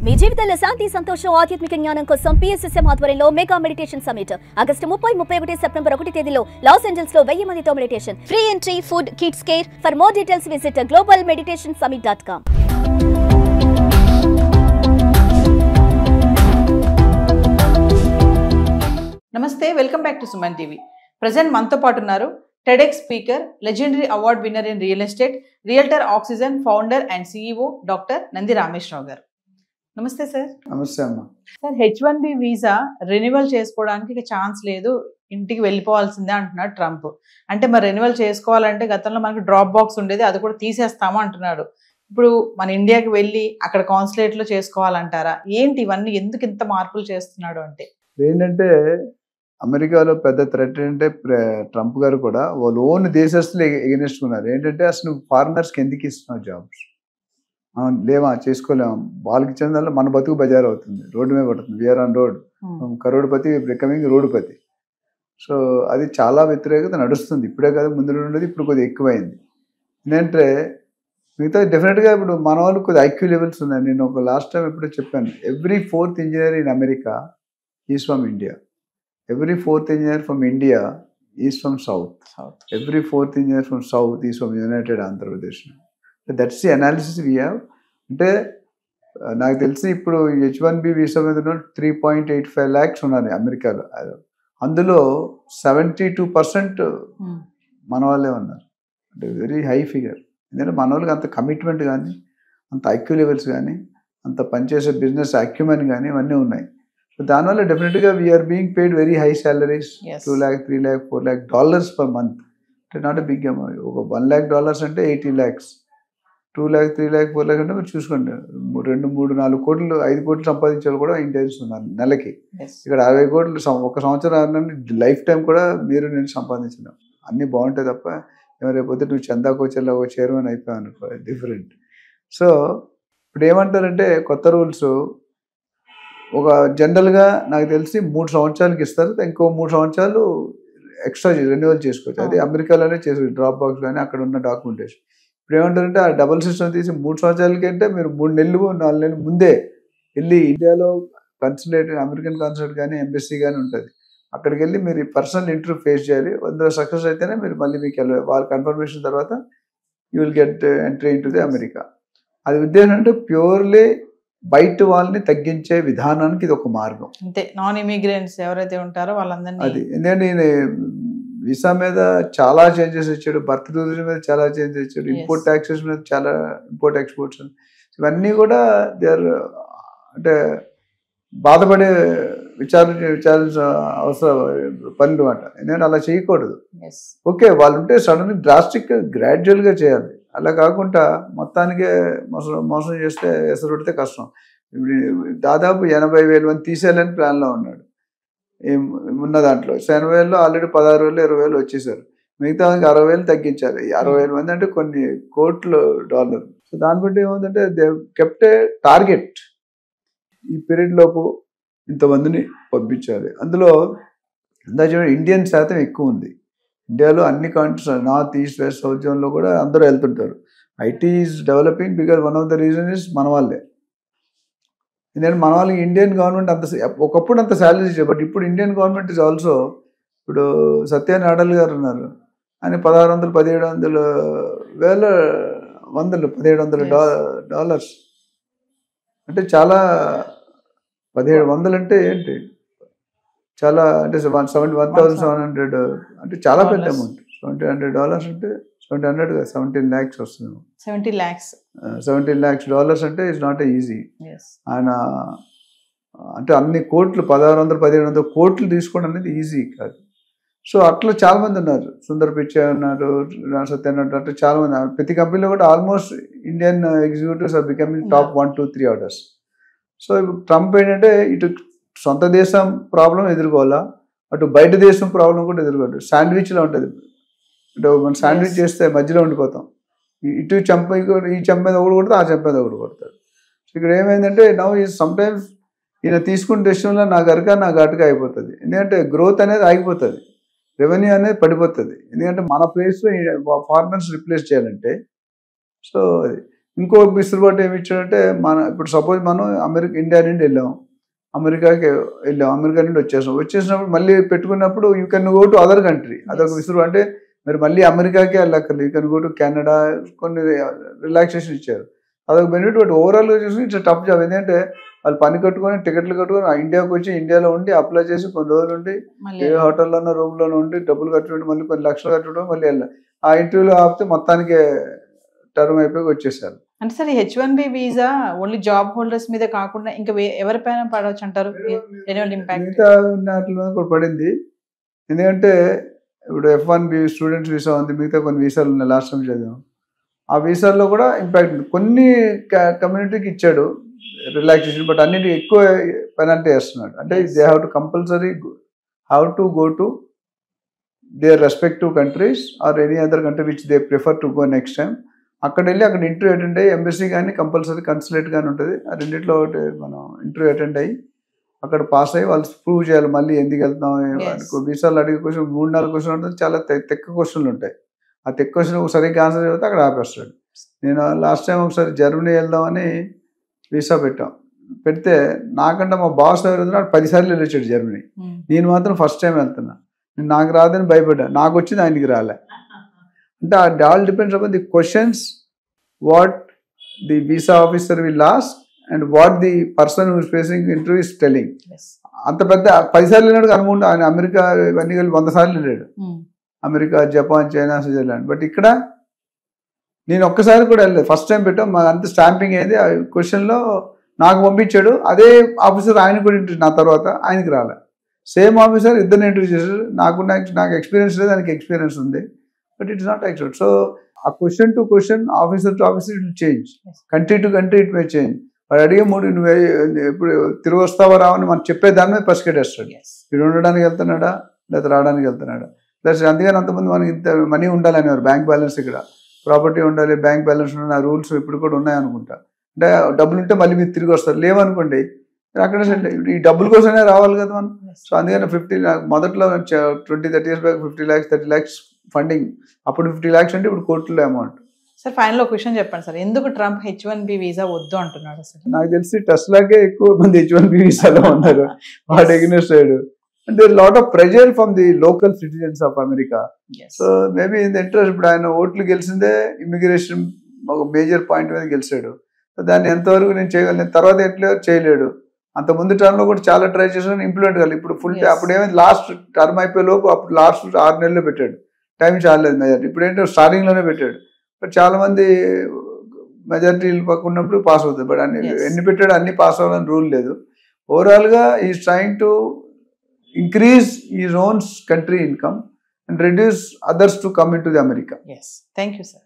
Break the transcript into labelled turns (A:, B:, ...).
A: మీ జీవితంలో శాంతి సంతోషం ఆధ్యాత్మిక జ్ఞానం కోసం PSSM ఆధ్వర్యంలో mega meditation summit August 30, 31 September 1 తేదీలో లాస్ ఏంజల్స్ లో 1000 మందితో meditation. Free entry, food, kids care. For more details visit globalmeditationsummit.com.
B: నమస్తే, welcome back to Suman TV. Present మనతో పాటు ఉన్నారు TEDx speaker, legendary award winner in real estate, realtor oxygen founder and CEO doctor Nandi Rameshwararao గారు. నమస్తే sir.
C: నమస్తే అమ్మా.
B: Sir, H1B visa renewal చేసుకోవడానికి ఇక ఛాన్స్ లేదు, ఇంటికి వెళ్ళిపోవాల్సిందే అంటున్నాడు ట్రంప్. అంటే మరి రెన్యువల్ చేసుకోవాలంటే గతంలో మనకి డ్రాప్ బాక్స్ ఉండేది, అది కూడా తీసేస్తాము అంటున్నాడు. ఇప్పుడు మన ఇండియాకి వెళ్ళి అక్కడ కాన్సులేట్లో చేసుకోవాలంటారా? ఏంటి ఇవన్నీ, ఎందుకు ఇంత మార్పులు చేస్తున్నాడు? అంటే
C: ఏంటంటే అమెరికాలో పెద్ద థ్రెట్ ఏంటంటే ట్రంప్ గారు కూడా వాళ్ళు ఓన్ దేశస్తులు ఎగనెస్ట్ ఉన్నారు. ఏంటంటే అసలు ఫారినర్స్కి ఎందుకు ఇస్తున్నావు జాబ్స్, మనం లేవా చేసుకోలేము, వాళ్ళకి ఇచ్చిన దాంట్లో మన బతుకు బజార్ అవుతుంది, రోడ్డు మీద పడుతుంది. We are on road, crorepati becoming రోడ్డుపతి. సో అది చాలా వ్యతిరేకత నడుస్తుంది. ఇప్పుడే కాదు, ముందు ఉండేది, ఇప్పుడు కొద్దిగా ఎక్కువైంది. ఏంటంటే మిగతా డెఫినెట్గా ఇప్పుడు మన వాళ్ళు కొద్దిగా ఐక్యూ లెవెల్స్ ఉన్నాయి. నేను ఒక లాస్ట్ టైం ఎప్పుడో చెప్పాను, every 4th engineer in America is from India, every 4th engineer from India is from south, every 4th engineer from south is from United Andhra Pradesh. That's the analysis we have. అంటే నాకు తెలిసి ఇప్పుడు H1B visa మీద 3.85 lakhs ఉన్నారు అమెరికాలో. అందులో 72% మన వాళ్ళే ఉన్నారు. అంటే వెరీ హై ఫిగర్. ఎందుకంటే మన వాళ్ళకి అంత కమిట్మెంట్ కానీ, అంత ఐక్యూ లెవెల్స్ కానీ, అంత పనిచేసే బిజినెస్ అక్యుమెన్ కానీ ఇవన్నీ ఉన్నాయి. సో దానివల్ల డెఫినెట్గా we are being paid very high salaries, $2 lakh, $3 lakh, $4 lakh per month. అంటే నాట్ ఎ బిగ్ అమౌంట్. ఒక $1 lakh అంటే 80 lakhs, $2 lakh, $3 lakh, $4 lakh అంటే మీరు చూసుకోండి, 2, 3, 4 కోట్లు, 5 కోట్లు సంపాదించే వాళ్ళు కూడా ఇండియన్స్ ఉన్నారు నెలకి. ఇక్కడ 60 కోట్లు ఒక సంవత్సరం లైఫ్ టైం కూడా మీరు నేను సంపాదించలేం. అన్నీ బాగుంటాయి తప్ప రేపొద్దు నువ్వు చందాకోచెల్లా ఒక చైర్మన్ అయిపోయావు అనుకో, డిఫరెంట్. సో ఇప్పుడు ఏమంటారంటే కొత్త రూల్స్ ఒక జనరల్గా నాకు తెలిసి 3 సంవత్సరాలకి ఇస్తారు, ఇంకో 3 సంవత్సరాలు ఎక్స్ట్రా రెన్యువల్ చేసుకోవచ్చు. అది అమెరికాలోనే చేసుకోవచ్చు, డ్రాప్ బాక్స్ కానీ అక్కడ ఉన్న డాక్యుమెంటేషన్. ఇప్పుడు ఏమంటారంటే ఆ డబుల్ సిస్టమ్ తీసి 3 సంవత్సరాలకి అంటే మీరు 3 నెలలు 4 నెలలు ముందే వెళ్ళి ఇండియాలో కన్సులేట్, అమెరికన్ కన్సులేట్ కానీ ఎంబసీ కానీ ఉంటుంది, అక్కడికి వెళ్ళి మీరు పర్సనల్ ఇంటర్వ్యూ ఫేస్ చేయాలి. అందులో సక్సెస్ అయితేనే మీరు మళ్ళీ మీకు వెళ్ళాలి. వాళ్ళ కన్ఫర్మేషన్ తర్వాత you will get entry in to the America. అది ఉద్దేశం అంటే ప్యూర్లీ బయట వాళ్ళని తగ్గించే విధానానికి ఇది ఒక మార్గం.
B: అంతే, నాన్ ఇమిగ్రెంట్స్ ఎవరైతే ఉంటారో వాళ్ళందరినీ.
C: అది ఎందుకంటే నేను వీసా మీద చాలా చేంజెస్ ఇచ్చాడు, బర్త్ టూరిజం మీద చాలా చేంజెస్ ఇచ్చాడు, ఇంపోర్ట్ ట్యాక్సెస్ మీద చాలా, ఇంపోర్ట్ ఎక్స్పోర్ట్స్ ఇవన్నీ కూడా దే ఆర్ అంటే బాధపడే విచారించిన అవసరం పనులు అంట. ఎందుకంటే అలా చేయకూడదు. ఓకే, వాళ్ళు ఉంటే సడన్ డ్రాస్టిక్ గ్రాడ్యువల్గా చేయాలి. అలా కాకుండా మొత్తానికే మోసం చేస్తే ఎసరు పెడితే కష్టం. దాదాపు 80,000 మంది తీసేయాలని ప్లాన్లో ఉన్నాడు. ఉన్న దాంట్లో 80,000లో ఆల్రెడీ 16,000, 20,000 వచ్చేసారు. మిగతా 60,000 తగ్గించాలి. 60,000 మంది అంటే కొన్ని కోట్ల డాలర్. సో దాన్ని బట్టి ఏముందంటే దే కెప్ట్ ఏ టార్గెట్, ఈ పీరియడ్ లోపు ఇంతమందిని పంపించాలి. అందులో ఇండియన్ శాతం ఎక్కువ ఉంది. ఇండియాలో అన్ని countries, north, east, west, south జోన్లో కూడా అందరూ వెళ్తుంటారు. IT is developing because one of the reason is మన వాళ్ళే. ఎందుకంటే మన వాళ్ళకి ఇండియన్ గవర్నమెంట్ అంత ఒకప్పుడు అంత శాలరీ ఇచ్చారు, బట్ ఇప్పుడు ఇండియన్ గవర్నమెంట్ ఇస్ ఆల్సో. ఇప్పుడు సత్యనారాయణ గారు ఉన్నారు, ఆయన $1,600, $1,700 అంటే చాలా. 1,700 అంటే ఏంటి, చాలా అంటే $1,700 అంటే చాలా పెద్ద అమౌంట్. $1,700 అంటే 17 lakhs వస్తుంది.
B: 70 lakhs,
C: $17 lakhs అంటే ఇట్స్ నాట్ ఈజీ. ఆయన అంటే అన్ని కోట్లు, 1,600, 1,700 కోట్లు తీసుకోవడం అనేది ఈజీ కాదు. సో అట్లా చాలా మంది ఉన్నారు. సుందర్ పిచ్చే ఉన్నారు, సత్యనారాయణ, అంటే చాలా మంది. ప్రతి కంపెనీలో కూడా almost Indian executives are becoming top 1, 2, 3 orders. So ఇప్పుడు ట్రంప్ ఏంటంటే ఇటు సొంత దేశం ప్రాబ్లం ఎదుర్కోవాలా, అటు బయట దేశం ప్రాబ్లం కూడా ఎదుర్కోవాలి. శాండ్విచ్లో ఉంటుంది. అంటే మనం శాండ్విచ్ చేస్తే మధ్యలో ఉండిపోతాం. ఇటు చెంప, ఈ చెంప మీద ఒకటి కొడతాడు, ఆ చెంప మీద ఒకటి కొడతాడు. సో ఇక్కడ ఏమైందంటే నౌ ఈ సమ్టైమ్స్ ఈయన తీసుకున్న డెసిషన్లో నా గటుగా అయిపోతుంది. ఎందుకంటే గ్రోత్ అనేది ఆగిపోతుంది, రెవెన్యూ అనేది పడిపోతుంది. ఎందుకంటే మన ప్లేస్లో ఫారినర్స్ రిప్లేస్ చేయాలంటే. సో ఇంకో విసులుబాటు ఏమి ఇచ్చాడంటే ఇప్పుడు సపోజ్ మనం ఇండియా నుండి అమెరికాకి వెళ్ళాం, అమెరికా నుండి వచ్చేసినప్పుడు మళ్ళీ పెట్టుకున్నప్పుడు you can go to other country. అదొక విసులు. అంటే మీరు మళ్ళీ అమెరికాకే వెళ్ళక్కర్లేదు, you can go to Canada. కొన్ని రిలాక్సేషన్ ఇచ్చారు, అదొక బెనిఫిట్. బట్ ఓవరాల్గా చూసి ఇట్స్ టఫ్ జాబ్. ఎందుకంటే వాళ్ళు పని కట్టుకొని టికెట్లు కట్టుకొని ఇండియాకి వచ్చి ఇండియాలో ఉండి అప్లై చేసి కొన్ని రోజులు ఉండి ఏ హోటల్లోనో రూమ్లోనో ఉండి డబ్బులు కట్టుకుంటే మళ్ళీ కొన్ని లక్షలు కట్టడం మళ్ళీ వెళ్ళాలి. ఆ ఇంటర్వ్యూలో ఆపితే మొత్తానికి టర్మ్ అయిపోయి వచ్చేసారు.
B: అంటే sir H1B visa only job holders మీద కాకుండా ఇంకా ఎవరిపైన పడవచ్చు అంటారు?
C: మిగతా వాటి మీద కూడా పడింది. ఎందుకంటే ఇప్పుడు F1B స్టూడెంట్స్ వీసా ఉంది, మిగతా కొన్ని వీసాలు ఉన్నాయి. లాస్ట్ టైం చదివాం, ఆ వీసాల్లో కూడా ఇంపాక్ట్ కొన్ని కమ్యూనిటీకి ఇచ్చాడు రిలాక్సేషన్, బట్ అన్నిటి ఎక్కువ పెనాల్టీ వేస్తున్నాడు. అంటే they have to compulsory go to their respective countries or any other country which they prefer to go next time. అక్కడ వెళ్ళి అక్కడ ఇంటర్వ్యూ అటెండ్ అయ్యి ఎంబసీ కానీ కంపల్సరీ కన్సులేట్ కానీ ఉంటుంది, ఆ రెండింటిలో ఒకటి మనం ఇంటర్వ్యూ అటెండ్ అయ్యి అక్కడ పాస్ అయ్యి వాళ్ళు ప్రూవ్ చేయాలి మళ్ళీ ఎందుకు వెళ్తాం. వీసాలు అడిగే క్వశ్చన్ 3-4 క్వశ్చన్ ఉంటుంది, చాలా తెక్క క్వశ్చన్లు ఉంటాయి. ఆ తెక్క క్వశ్చన్ సరిగ్గా ఆన్సర్ చెప్తే అక్కడ ఆపేస్తాడు. నేను లాస్ట్ టైం ఒకసారి జర్మనీ వెళ్దామని వీసా పెడితే నాకంటే మా బాస్ ఎవరు 10 సార్లు వెళ్ళొచ్చాడు జర్మనీ. నేను మాత్రం ఫస్ట్ టైం వెళ్తున్నా, నాకు రాదని భయపడ్డా, నాకు వచ్చింది ఆయనకి రాలే. అంటే it all depends upon the questions what the visa officer will ask and what the person who is facing the interview is telling. అంత పెద్ద 10 సార్లు వెళ్ళాడు అనుకుంటా ఆయన. అమెరికా ఇవన్నీ కలిపి 100 సార్లు వెళ్ళాడు, America, Japan, China, Switzerland. But ఇక్కడ నేను ఒక్కసారి కూడా వెళ్ళలేదు, ఫస్ట్ టైం పెట్టాం. మా అంత స్టాంపింగ్ అయింది. ఆ క్వశ్చన్లో నాకు పంపించాడు, అదే ఆఫీసర్ ఆయన కూడా ఇంటర్వ్యూ, నా తర్వాత ఆయనకి రాలే. సేమ్ ఆఫీసర్ ఇద్దరిని ఇంటర్వ్యూ చేశారు. నాకు ఎక్స్పీరియన్స్ లేదు, దానికి ఎక్స్పీరియన్స్ ఉంది, but it is not accurate. So a question to question, officer to officer, it will change. Country to country it may change. వాడు అడిగే నువ్వు ఇప్పుడు తిరిగి వస్తావా రావని మనం చెప్పే దాని మీద పసిగట్టేస్తాడు. వీడు ఉండడానికి వెళ్తున్నాడా లేదా రావడానికి వెళ్తున్నాడా. ప్లస్ అందుకని అంతమంది మనకి ఇంత మనీ ఉండాలనేవారు, బ్యాంక్ బ్యాలెన్స్, ఇక్కడ ప్రాపర్టీ ఉండాలి, బ్యాంక్ బ్యాలెన్స్ ఉండాలి, ఆ రూల్స్ ఇప్పుడు కూడా ఉన్నాయనుకుంటా. అంటే డబ్బులు ఉంటే మళ్ళీ మీరు తిరిగి వస్తారు, లేవనుకోండి అక్కడ ఈ డబ్బుల కోసమే రావాలి కదా మనం. సో అందుకని 50 lakhs మొదట్లో 20-30 years back 50 lakhs 30 lakhs funding, అప్పుడు 50 lakhs అంటే ఇప్పుడు కోట్ల అమౌంట్.
B: సార్ ఫైనల్ ఒక క్వశ్చన్ చెప్పండి సార్, ఎందుకు ట్రంప్ H1B వీసా వద్దు అంటున్నాడు? అసలు
C: నాకు తెలిసి టెస్లాకే ఎక్కువ మంది H1B వీసాలో ఉన్నారు వాడు against side. And there lot of pressure from the local citizens of America. So maybe in the interest, ఇప్పుడు ఆయన ఓట్లు గెలిచిందే ఇమిగ్రేషన్ ఒక మేజర్ పాయింట్ మీద గెలిచాడు. దాన్ని ఎంతవరకు నేను చేయగలను, తర్వాత ఎట్లా చేయలేడు. అంత ముందు టర్మ్లో కూడా చాలా ట్రై చేసాను, ఇంప్లిమెంట్ కాదు. ఇప్పుడు ఫుల్ అప్పుడు ఏమైంది, లాస్ట్ టర్మ్ అయిపోయే లోపు అప్పుడు లాస్ట్ 6 నెలల్లో పెట్టాడు, టైం చాలేదు మెజారిటీ. ఇప్పుడు ఏంటంటే స్టార్టింగ్లోనే పెట్టాడు. బట్ చాలా మంది మెజారిటీలు పక్క ఉన్నప్పుడు పాస్ అవుతుంది. బట్ ఎన్ని పెట్టాడు అన్ని పాస్ అవ్వాలని రూల్ లేదు. ఓవరాల్గా is trying to increase is own country income and reduce others to come in to the America.
B: Thank you sir.